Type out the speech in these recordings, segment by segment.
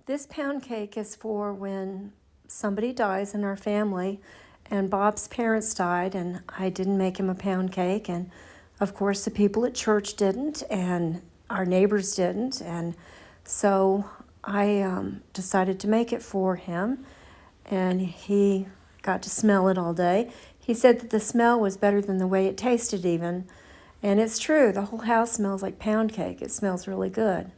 This pound cake is for when somebody dies in our family, and Bob's parents died, and I didn't make him a pound cake, and of course the people at church didn't, and our neighbors didn't, and so I decided to make it for him, and he got to smell it all day. He said that the smell was better than the way it tasted even, and it's true. The whole house smells like pound cake. It smells really good.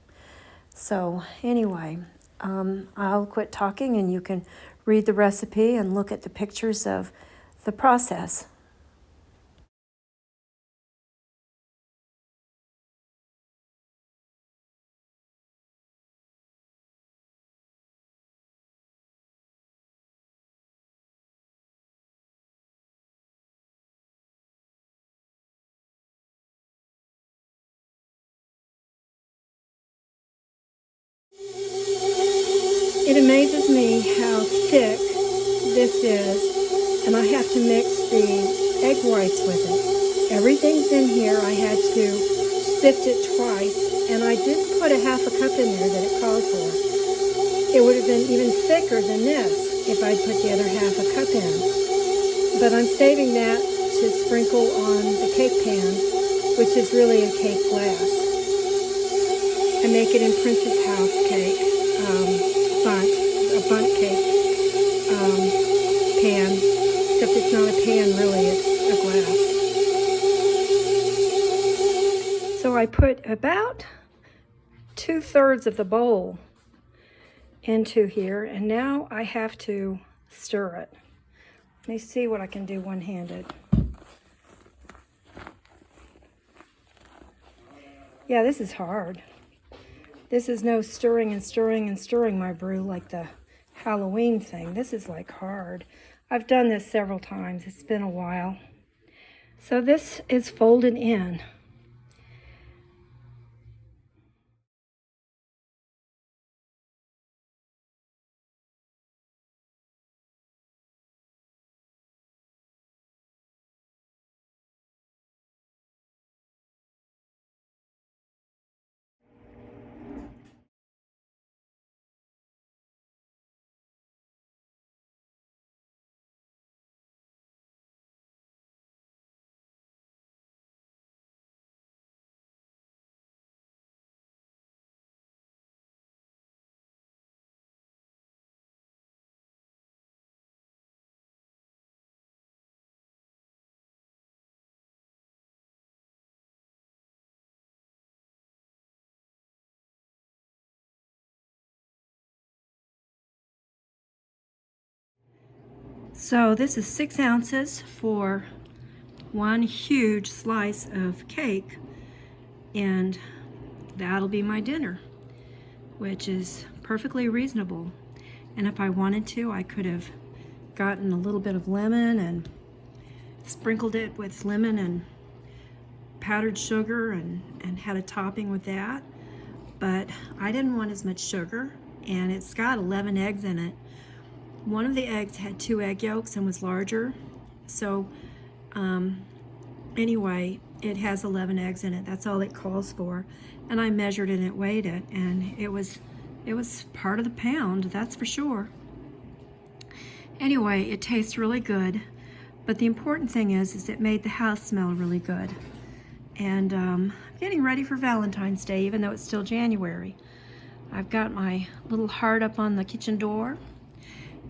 So anyway, I'll quit talking and you can read the recipe and look at the pictures of the process. It amazes me how thick this is, and I have to mix the egg whites with it. Everything's in here. I had to sift it twice, and I did put a half a cup in there that it called for. It would have been even thicker than this if I'd put the other half a cup in. But I'm saving that to sprinkle on the cake pan, which is really a cake glass. I make it in Princess House cake. A bundt cake pan, except it's not a pan really, it's a glass. So I put about 2/3 of the bowl into here, and now I have to stir it. Let me see what I can do one-handed. Yeah, this is hard. This is no stirring and stirring and stirring my brew like the Halloween thing. This is like hard. I've done this several times. It's been a while. So this is folded in. So this is 6 ounces for one huge slice of cake, and that'll be my dinner, which is perfectly reasonable. And if I wanted to, I could have gotten a little bit of lemon and sprinkled it with lemon and powdered sugar and had a topping with that. But I didn't want as much sugar, and it's got 11 eggs in it. One of the eggs had 2 egg yolks and was larger. So anyway, it has 11 eggs in it. That's all it calls for. And I measured it and weighed it, and it was part of the pound, that's for sure. Anyway, it tastes really good. But the important thing is it made the house smell really good. And I'm getting ready for Valentine's Day, even though it's still January. I've got my little heart up on the kitchen door,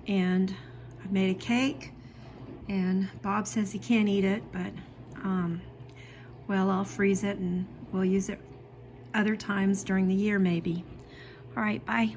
and I've made a cake, and Bob says he can't eat it, but well, I'll freeze it and we'll use it other times during the year maybe. All right, bye.